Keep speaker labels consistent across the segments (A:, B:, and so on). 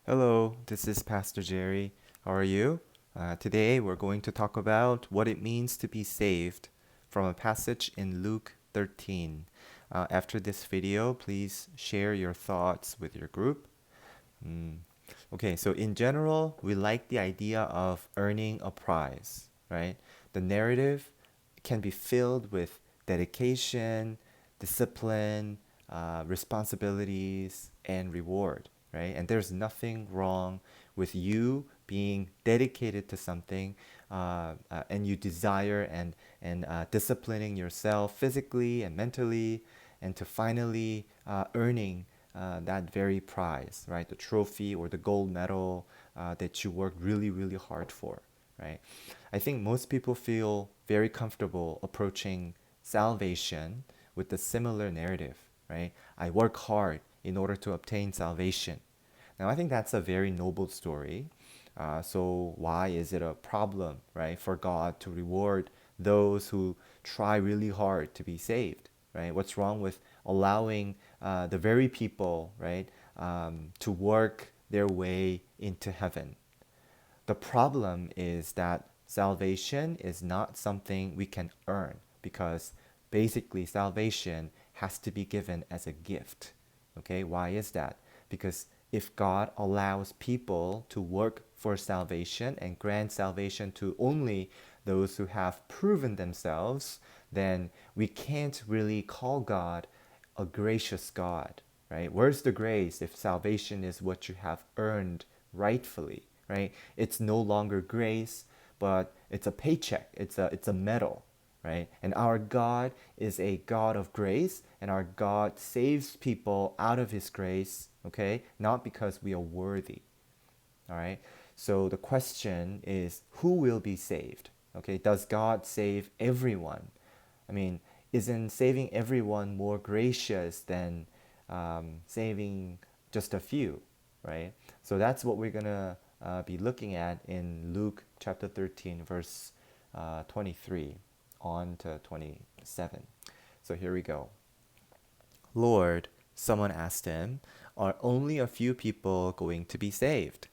A: Hello, this is Pastor Jerry. How are you? Today we're going to talk about what it means to be saved from a passage in Luke 13. After this video, please share your thoughts with your group. Mm. Okay, so in general, we like the idea of earning a prize, right? The narrative can be filled with dedication, discipline, responsibilities, and reward, right? And there's nothing wrong with you being dedicated to something and you desire and disciplining yourself physically and mentally and to finally earning that very prize, right? The trophy or the gold medal that you worked really, really hard for, right? I think most people feel very comfortable approaching salvation with a similar narrative, right? I work hard in order to obtain salvation. Now, I think that's a very noble story. So, why is it a problem, right, for God to reward those who try really hard to be saved, right? What's wrong with allowing the very people, right, to work their way into heaven? The problem is that salvation is not something we can earn because basically salvation has to be given as a gift. Okay, why is that? Because if God allows people to work for salvation and grant salvation to only those who have proven themselves, then we can't really call God a gracious God, right? Where's the grace if salvation is what you have earned rightfully, right? It's no longer grace, but it's a paycheck. It's a medal, right? And our God is a God of grace, and our God saves people out of his grace, okay? Not because we are worthy. All right. So the question is, who will be saved? Okay. Does God save everyone? I mean, isn't saving everyone more gracious than saving just a few, right? So that's what we're gonna be looking at in Luke chapter 13, verse 23 on to 27. So here we go. Lord, someone asked him, are only a few people going to be saved?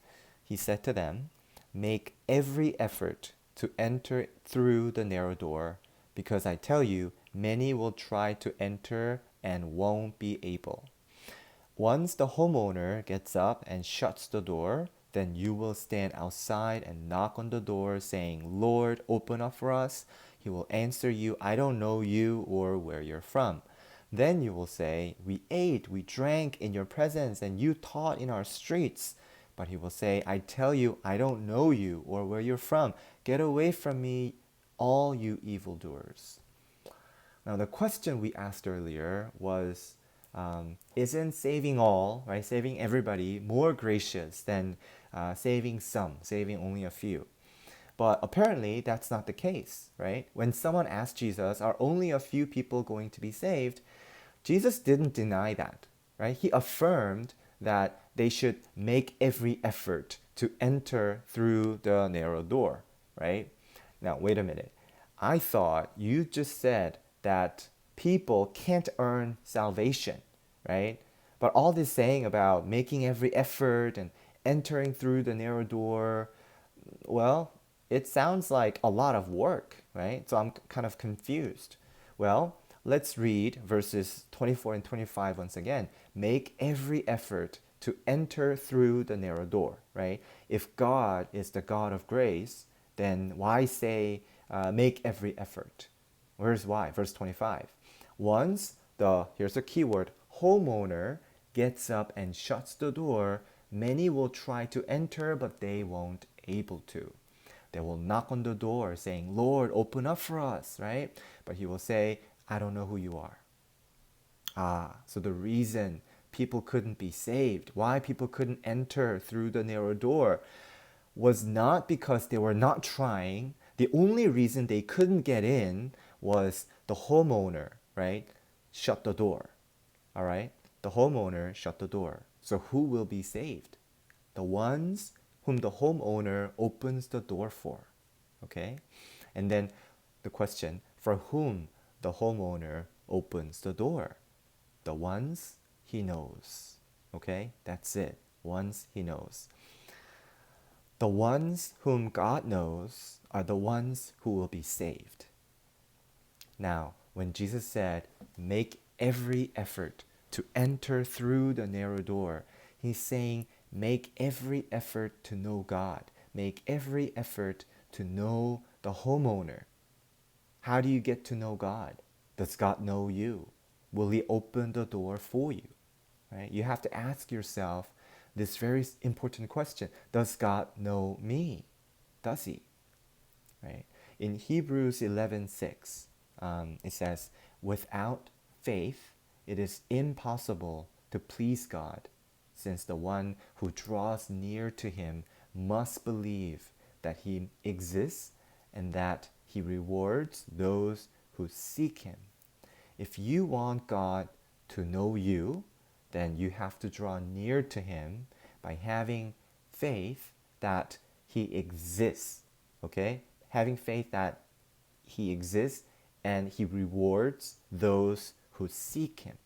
A: He said to them, make every effort to enter through the narrow door, because I tell you, many will try to enter and won't be able. Once the homeowner gets up and shuts the door, then you will stand outside and knock on the door, saying, Lord, open up for us. He will answer you, I don't know you or where you're from. Then you will say, we ate, we drank in your presence, and you taught in our streets. But he will say, I tell you, I don't know you or where you're from. Get away from me, all you evildoers. Now, the question we asked earlier was, isn't saving all, right, saving everybody, more gracious than saving some, saving only a few? But apparently, that's not the case, right? When someone asked Jesus, are only a few people going to be saved? Jesus didn't deny that, right? He affirmed that they should make every effort to enter through the narrow door, right? Now, wait a minute. I thought you just said that people can't earn salvation, right? But all this saying about making every effort and entering through the narrow door, well, it sounds like a lot of work, right? So I'm kind of confused. Well, let's read verses 24 and 25 once again. Make every effort to enter through the narrow door, right? If God is the God of grace, then why say make every effort? Where's why? Verse 25. Once here's a keyword, homeowner gets up and shuts the door, many will try to enter, but they won't able to. They will knock on the door saying, Lord, open up for us, right? But he will say, I don't know who you are. So the reason people couldn't be saved, why people couldn't enter through the narrow door, was not because they were not trying. The only reason they couldn't get in was the homeowner, right? Shut the door. All right? The homeowner shut the door. So who will be saved? The ones whom the homeowner opens the door for. Okay? And then the question, for whom the homeowner opens the door? The ones he knows. Okay? That's it. ones he knows. The ones whom God knows are the ones who will be saved. Now, when Jesus said, make every effort to enter through the narrow door, he's saying, make every effort to know God. Make every effort to know the homeowner. How do you get to know God? Does God know you? Will he open the door for you? Right? You have to ask yourself this very important question. Does God know me? Does he? Right? In Hebrews 11:6, it says, without faith, it is impossible to please God, since the one who draws near to him must believe that he exists and that he rewards those who seek him. If you want God to know you, then you have to draw near to him by having faith that he exists. Okay? Having faith that he exists and he rewards those who seek him.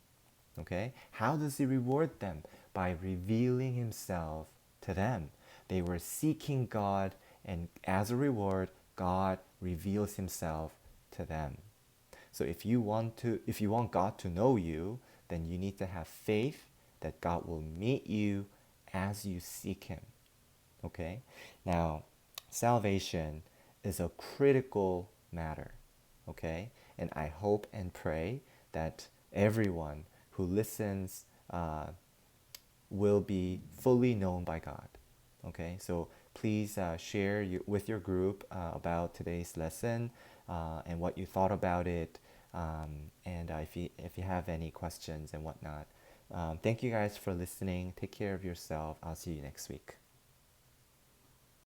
A: Okay? How does he reward them? By revealing himself to them. They were seeking God, and as a reward, God reveals himself to them. So if you want God to know you, then you need to have faith that God will meet you as you seek him. Okay? Now, salvation is a critical matter. Okay? And I hope and pray that everyone who listens will be fully known by God. Okay? So please share with your group about today's lesson and what you thought about it. And if you have any questions and whatnot. Thank you guys for listening. Take care of yourself. I'll see you next week.